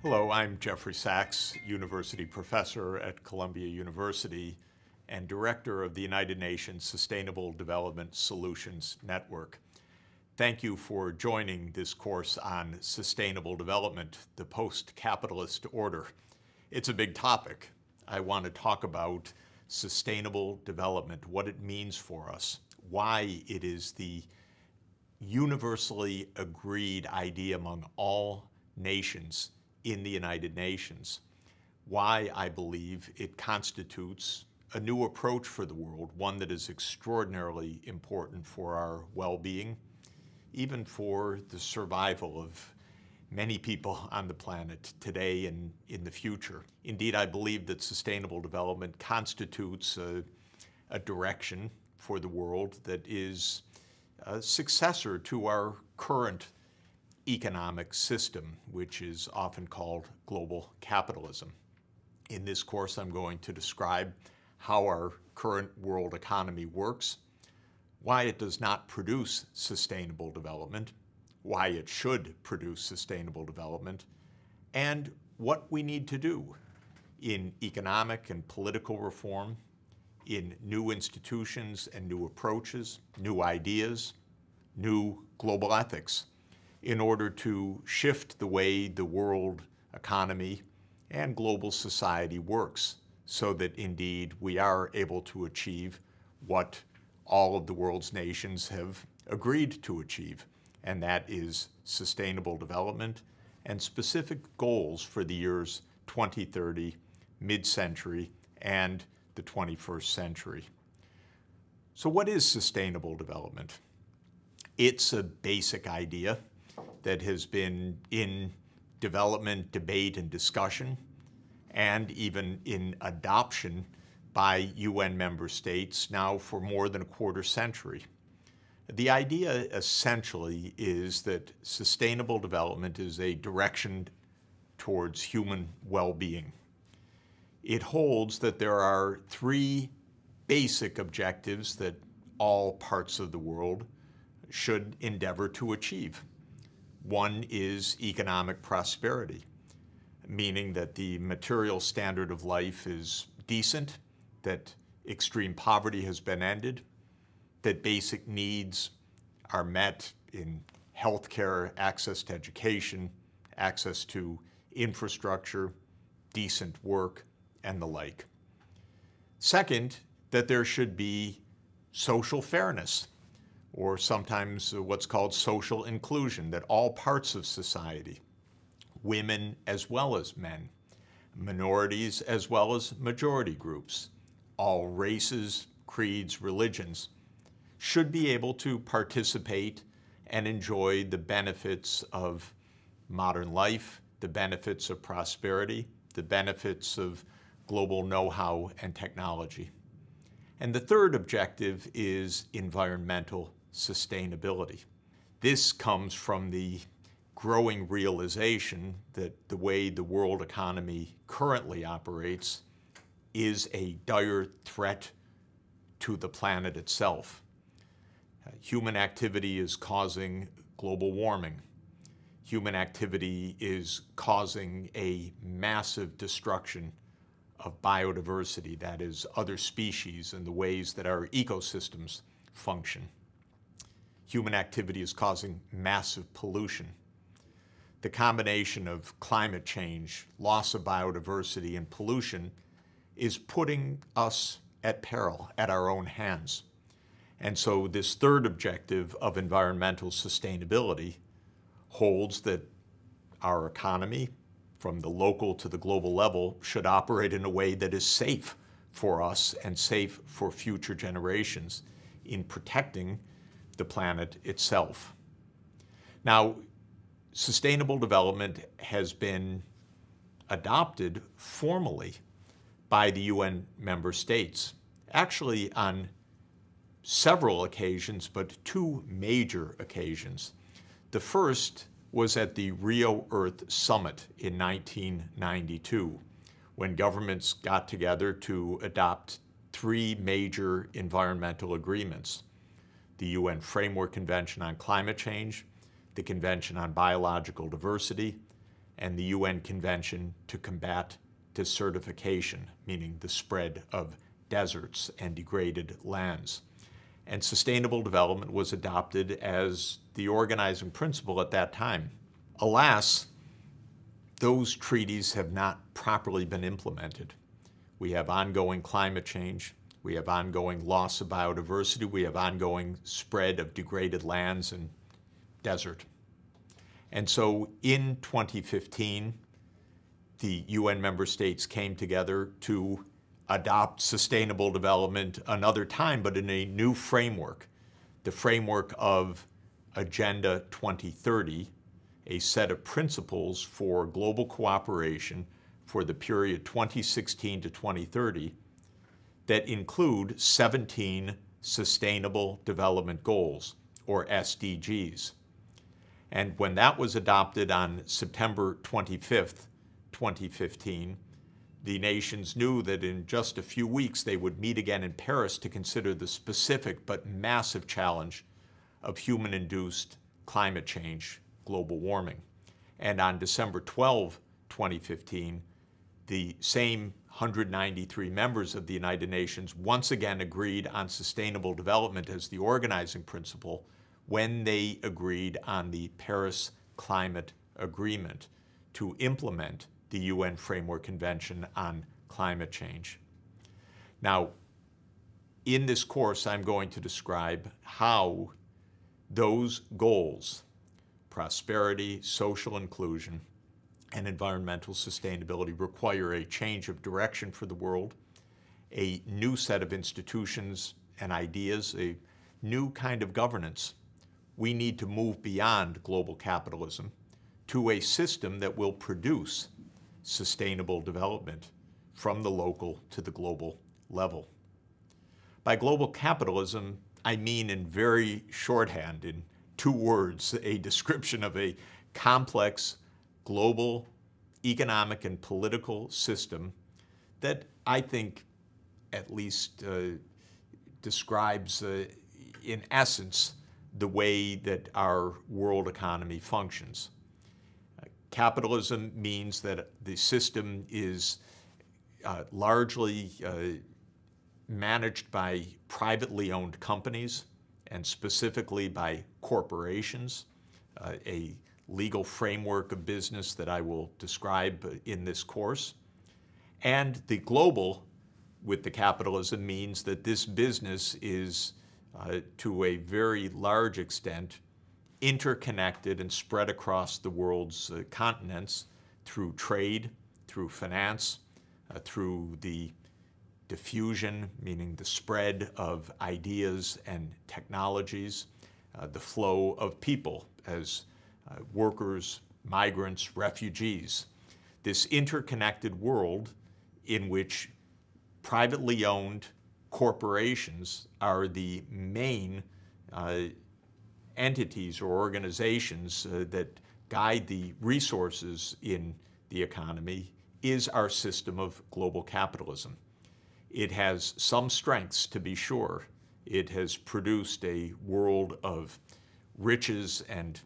Hello, I'm Jeffrey Sachs, University Professor at Columbia University and Director of the United Nations Sustainable Development Solutions Network. Thank you for joining this course on sustainable development, the post-capitalist order. It's a big topic. I want to talk about sustainable development, what it means for us, why it is the universally agreed idea among all nations in the United Nations, why I believe it constitutes a new approach for the world, one that is extraordinarily important for our well-being, even for the survival of many people on the planet today and in the future. Indeed, I believe that sustainable development constitutes a direction for the world that is a successor to our current economic system, which is often called global capitalism. In this course, I'm going to describe how our current world economy works, why it does not produce sustainable development, why it should produce sustainable development, and what we need to do in economic and political reform, in new institutions and new approaches, new ideas, new global ethics, in order to shift the way the world economy and global society works so that indeed we are able to achieve what all of the world's nations have agreed to achieve, and that is sustainable development and specific goals for the years 2030, mid-century, and the 21st century. So what is sustainable development? It's a basic idea that has been in development, debate, and discussion, and even in adoption by UN member states now for more than a quarter century. The idea essentially is that sustainable development is a direction towards human well-being. It holds that there are three basic objectives that all parts of the world should endeavor to achieve. One is economic prosperity, meaning that the material standard of life is decent, that extreme poverty has been ended, that basic needs are met in healthcare, access to education, access to infrastructure, decent work, and the like. Second, that there should be social fairness, or sometimes what's called social inclusion, that all parts of society, women as well as men, minorities as well as majority groups, all races, creeds, religions, should be able to participate and enjoy the benefits of modern life, the benefits of prosperity, the benefits of global know-how and technology. And the third objective is environmental sustainability. This comes from the growing realization that the way the world economy currently operates is a dire threat to the planet itself. Human activity is causing global warming. Human activity is causing a massive destruction of biodiversity, that is, other species and the ways that our ecosystems function. Human activity is causing massive pollution. The combination of climate change, loss of biodiversity, and pollution is putting us at peril, at our own hands. And so this third objective of environmental sustainability holds that our economy, from the local to the global level, should operate in a way that is safe for us and safe for future generations in protecting the planet itself. Now, sustainable development has been adopted formally by the UN member states, actually on several occasions, but two major occasions. The first was at the Rio Earth Summit in 1992, when governments got together to adopt three major environmental agreements: the UN Framework Convention on Climate Change, the Convention on Biological Diversity, and the UN Convention to Combat Desertification, meaning the spread of deserts and degraded lands. And sustainable development was adopted as the organizing principle at that time. Alas, those treaties have not properly been implemented. We have ongoing climate change. We have ongoing loss of biodiversity. We have ongoing spread of degraded lands and desert. And so in 2015, the UN member states came together to adopt sustainable development another time, but in a new framework, the framework of Agenda 2030, a set of principles for global cooperation for the period 2016 to 2030 that include 17 Sustainable Development Goals, or SDGs. And when that was adopted on September 25th, 2015, the nations knew that in just a few weeks they would meet again in Paris to consider the specific but massive challenge of human-induced climate change, global warming. And on December 12, 2015, the same 193 members of the United Nations once again agreed on sustainable development as the organizing principle when they agreed on the Paris Climate Agreement to implement the UN Framework Convention on Climate Change. Now, in this course, I'm going to describe how those goals, prosperity, social inclusion, and environmental sustainability, require a change of direction for the world, a new set of institutions and ideas, a new kind of governance. We need to move beyond global capitalism to a system that will produce sustainable development from the local to the global level. By global capitalism, I mean in very shorthand, in 2 words, a description of a complex global economic and political system that I think at least describes, in essence, the way that our world economy functions. Capitalism means that the system is largely managed by privately owned companies and specifically by corporations, a legal framework of business that I will describe in this course. And the global with the capitalism means that this business is to a very large extent interconnected and spread across the world's continents through trade, through finance, through the diffusion, meaning the spread of ideas and technologies, the flow of people as workers, migrants, refugees. This interconnected world in which privately owned corporations are the main entities or organizations that guide the resources in the economy is our system of global capitalism. It has some strengths, to be sure. It has produced a world of riches and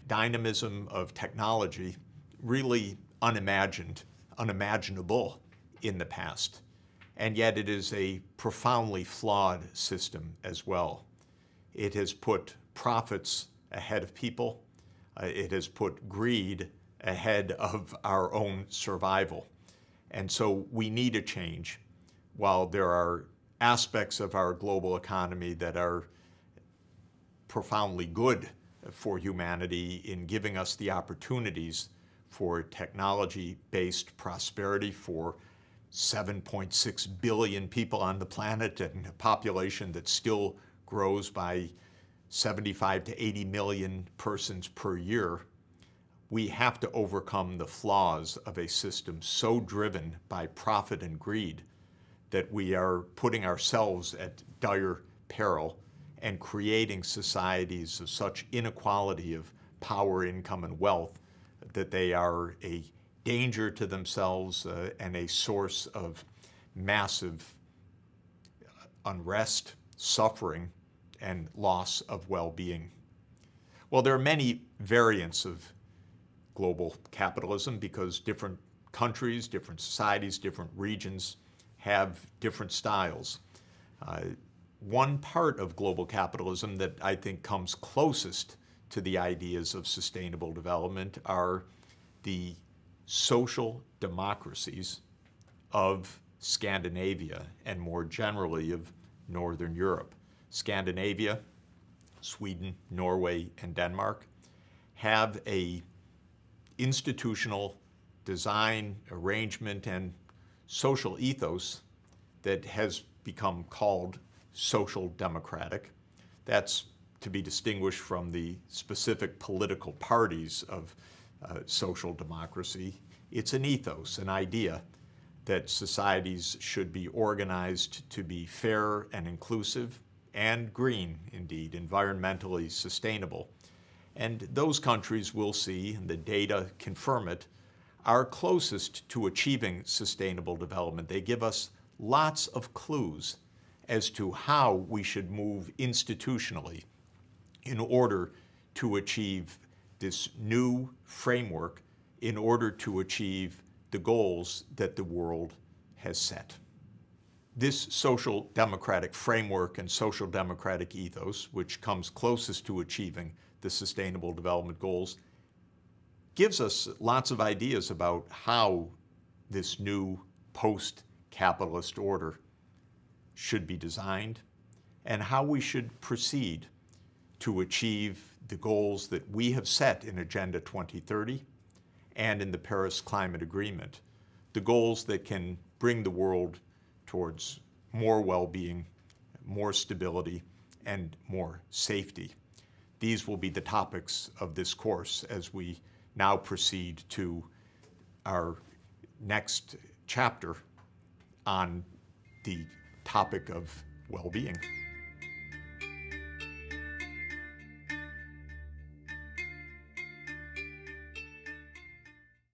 dynamism of technology really unimaginable in the past. And yet it is a profoundly flawed system as well. It has put profits ahead of people. It has put greed ahead of our own survival. And so we need a change. While there are aspects of our global economy that are profoundly good for humanity in giving us the opportunities for technology-based prosperity for 7.6 billion people on the planet and a population that still grows by 75 to 80 million persons per year, we have to overcome the flaws of a system so driven by profit and greed that we are putting ourselves at dire peril and creating societies of such inequality of power, income, and wealth that they are a danger to themselves and a source of massive unrest, suffering, and loss of well-being. Well, there are many variants of global capitalism because different countries, different societies, different regions have different styles. One part of global capitalism that I think comes closest to the ideas of sustainable development are the social democracies of Scandinavia and more generally of Northern Europe. Scandinavia, Sweden, Norway, and Denmark have a institutional design, arrangement, and social ethos that has become called social democratic. That's to be distinguished from the specific political parties of social democracy. It's an ethos, an idea that societies should be organized to be fair and inclusive and green, indeed, environmentally sustainable. And those countries we'll see, and the data confirm it, are closest to achieving sustainable development. They give us lots of clues as to how we should move institutionally in order to achieve this new framework, in order to achieve the goals that the world has set. This social democratic framework and social democratic ethos, which comes closest to achieving the Sustainable Development Goals, gives us lots of ideas about how this new post-capitalist order should be designed and how we should proceed to achieve the goals that we have set in Agenda 2030 and in the Paris Climate Agreement, the goals that can bring the world towards more well-being, more stability, and more safety. These will be the topics of this course as we now proceed to our next chapter on the topic of well-being.